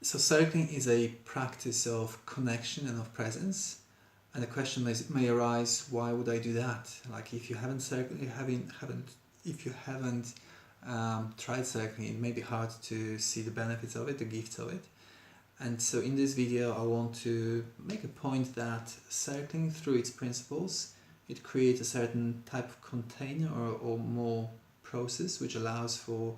So circling is a practice of connection and of presence. And the question may arise, why would I do that? Like, if you haven't circled, if you haven't tried circling, it may be hard to see the benefits of it, the gifts of it. And so in this video, I want to make a point that circling, through its principles, it creates a certain type of container or more process which allows for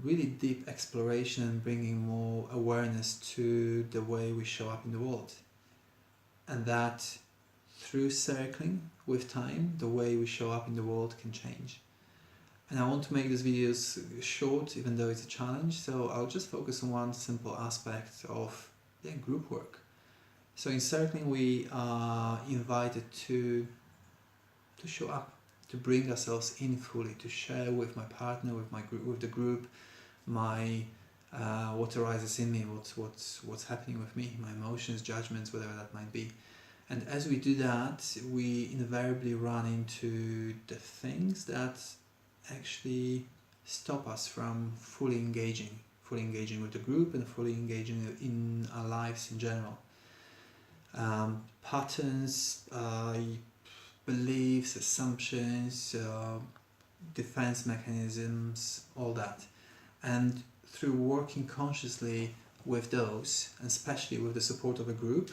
really deep exploration and bringing more awareness to the way we show up in the world. And that through circling, with time, the way we show up in the world can change. And I want to make these videos short, even though it's a challenge, so I'll just focus on one simple aspect of group work. So in circling, we are invited to show up, to bring ourselves in fully, to share with my partner, with my group, with the group, my what arises in me, what's happening with me, my emotions, judgments, whatever that might be. And as we do that, we invariably run into the things that actually stop us from fully engaging with the group and fully engaging in our lives in general. Patterns, beliefs, assumptions, defense mechanisms, all that. And through working consciously with those, and especially with the support of a group,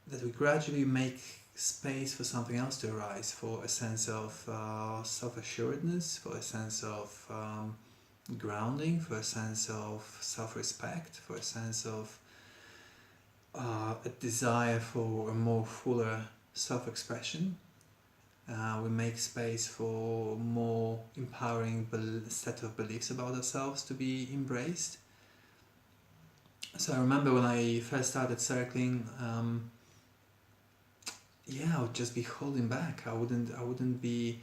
that we gradually make space for something else to arise, for a sense of self-assuredness, for a sense of grounding, for a sense of self-respect, for a sense of a desire for a more fuller self-expression. We make space for more empowering set of beliefs about ourselves to be embraced. So I remember when I first started circling, I would just be holding back. I wouldn't be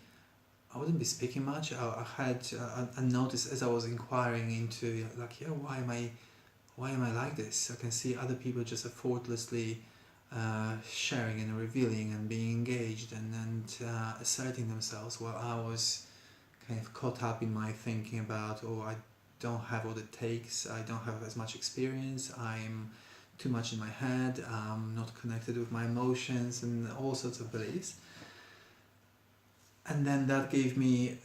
speaking much. I had a notice as I was inquiring into, like, why am I like this? I can see other people just effortlessly sharing and revealing and being engaged and asserting themselves, while I was kind of caught up in my thinking about, I don't have what it takes, I don't have as much experience, I'm too much in my head, I'm not connected with my emotions, and all sorts of beliefs. And then that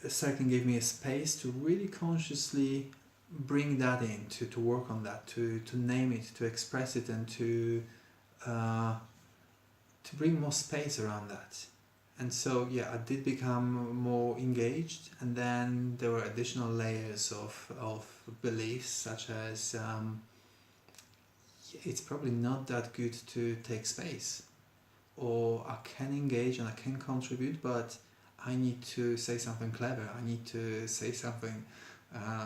circling gave me a space to really consciously bring that in, to work on that, to name it, to express it, and to bring more space around that. And so I did become more engaged, and then there were additional layers of beliefs, such as it's probably not that good to take space, or I can engage and I can contribute, but I need to say something clever, I need to say something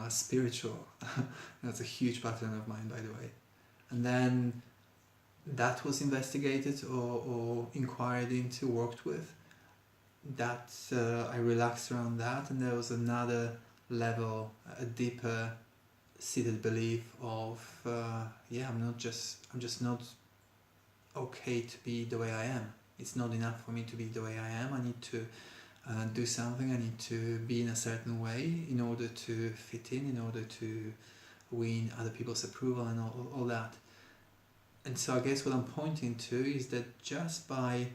spiritual. That's a huge pattern of mine, by the way. And then that was investigated or inquired into, worked with. That I relaxed around that, and there was another level, a deeper seated belief of I'm just not okay to be the way I am. It's not enough for me to be the way I am. I need to do something. I need to be in a certain way in order to fit in order to win other people's approval and all that. And so I guess what I'm pointing to is that just by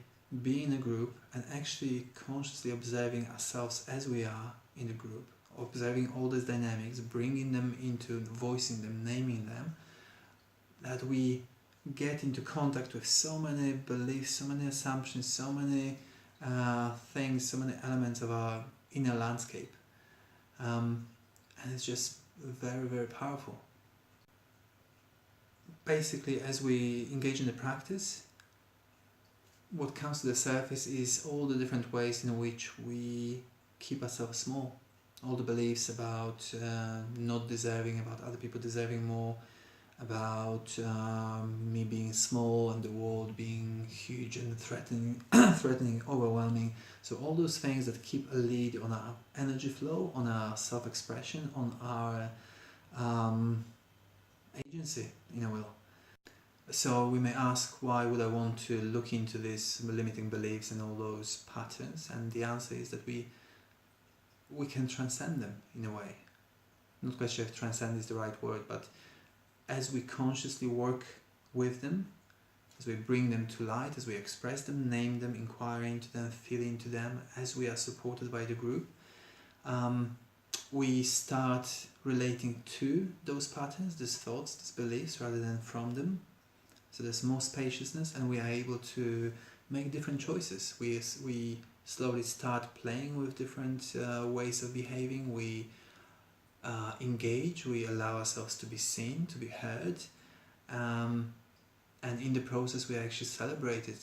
being in a group and actually consciously observing ourselves as we are in the group, observing all these dynamics, bringing them into, voicing them, naming them, that we get into contact with so many beliefs, so many assumptions, so many things, so many elements of our inner landscape. And it's just very, very powerful. Basically, as we engage in the practice, what comes to the surface is all the different ways in which we keep ourselves small. All the beliefs about not deserving, about other people deserving more, about me being small and the world being huge and threatening, overwhelming. So all those things that keep a lead on our energy flow, on our self-expression, on our agency, in a will. So we may ask, why would I want to look into these limiting beliefs and all those patterns? And the answer is that we can transcend them in a way. Not quite sure if transcend is the right word, but as we consciously work with them, as we bring them to light, as we express them, name them, inquire into them, feel into them, as we are supported by the group, we start relating to those patterns, these thoughts, these beliefs, rather than from them. So there's more spaciousness, and we are able to make different choices. We slowly start playing with different ways of behaving. We engage, we allow ourselves to be seen, to be heard, and in the process we are actually celebrated.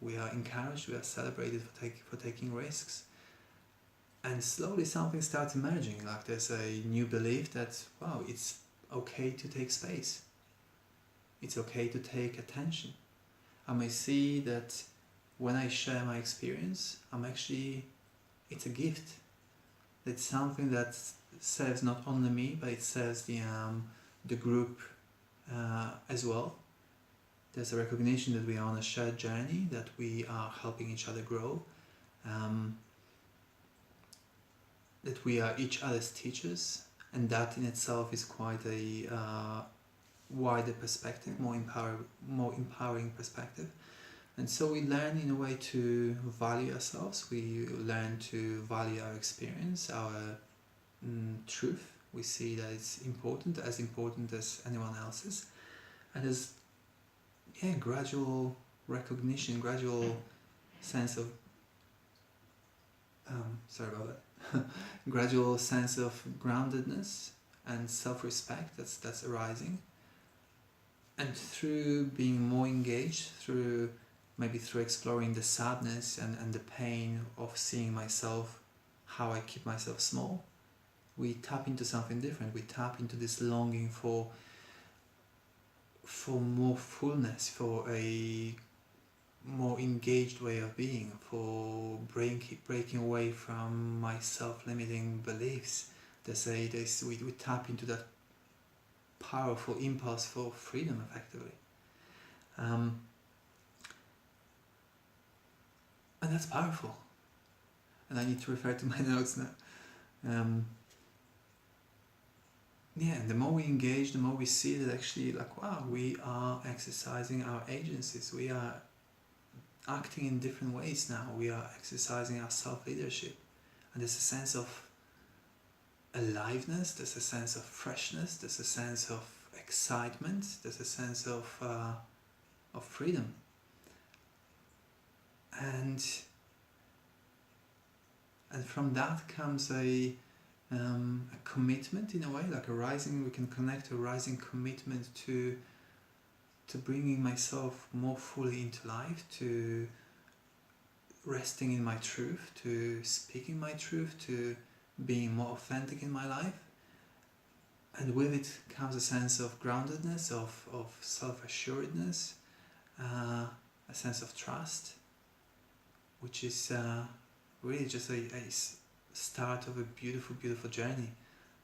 We are encouraged, we are celebrated for taking risks. And slowly something starts emerging, like there's a new belief that, wow, it's okay to take space. It's okay to take attention. I may see that when I share my experience, it's a gift. It's something that serves not only me, but it serves the group as well. There's a recognition that we are on a shared journey, that we are helping each other grow, that we are each other's teachers, and that in itself is quite a wider perspective, more empowering perspective. And so we learn in a way to value ourselves, we learn to value our experience, our truth. We see that it's important as anyone else's, and there's gradual recognition, gradual sense of gradual sense of groundedness and self-respect that's arising. And through being more engaged, through exploring the sadness and the pain of seeing myself, how I keep myself small, we tap into something different. We tap into this longing for more fullness, for a more engaged way of being, for breaking away from my self-limiting beliefs. We tap into that powerful impulse for freedom, effectively. And that's powerful. And I need to refer to my notes now. And the more we engage, the more we see that actually, wow, we are exercising our agencies. We are acting in different ways now. We are exercising our self-leadership. And there's a sense of aliveness, there's a sense of freshness, there's a sense of excitement, there's a sense of freedom. And from that comes a commitment, in a way, we can connect a rising commitment to bringing myself more fully into life, to resting in my truth, to speaking my truth, to being more authentic in my life. And with it comes a sense of groundedness, of self-assuredness, a sense of trust, which is really just a start of a beautiful, beautiful journey,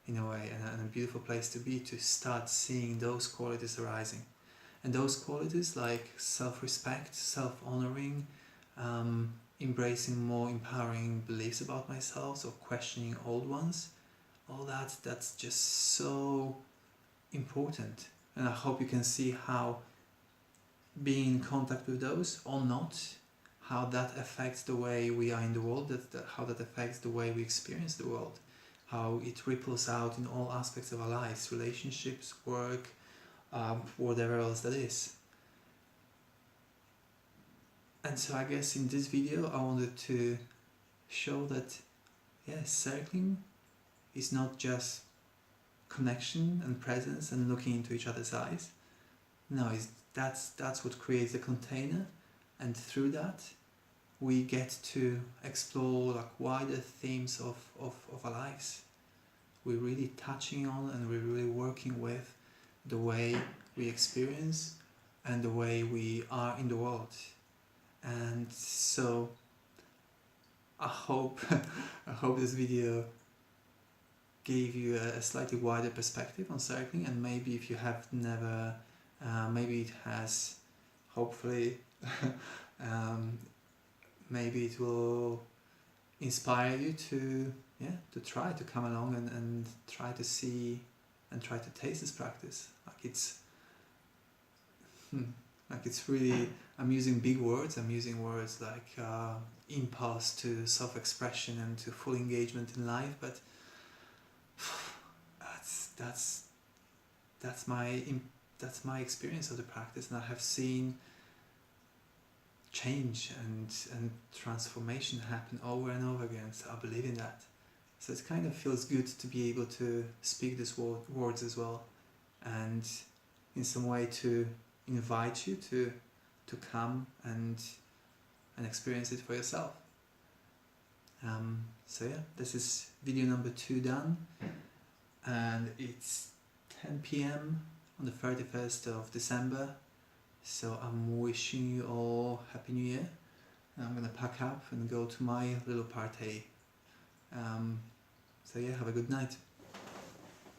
in a way, and a beautiful place to be, to start seeing those qualities arising. And those qualities like self-respect, self-honoring, embracing more empowering beliefs about myself, or questioning old ones, all that's just so important. And I hope you can see how being in contact with those or not, how that affects the way we are in the world, how that affects the way we experience the world, how it ripples out in all aspects of our lives, relationships, work, whatever else that is. And so I guess in this video I wanted to show that circling is not just connection and presence and looking into each other's eyes. No, that's what creates a container, and through that we get to explore wider themes of our lives. We're really touching on and we're really working with the way we experience and the way we are in the world. And so I hope this video gave you a slightly wider perspective on circling, and maybe if you have never, maybe it has, hopefully, maybe it will inspire you to try to come along and try to see and try to taste this practice. It's like it's really, I'm using big words. I'm using words like impulse to self-expression and to full engagement in life, but that's that's my that's my experience of the practice, and I have seen change and transformation happen over and over again. So I believe in that. So it kind of feels good to be able to speak these words as well, and in some way to invite you to come and experience it for yourself. So yeah, this is video number 2 done, and it's 10 p.m. on the 31st of December. So I'm wishing you all Happy New Year. I'm gonna pack up and go to my little party. So yeah, have a good night.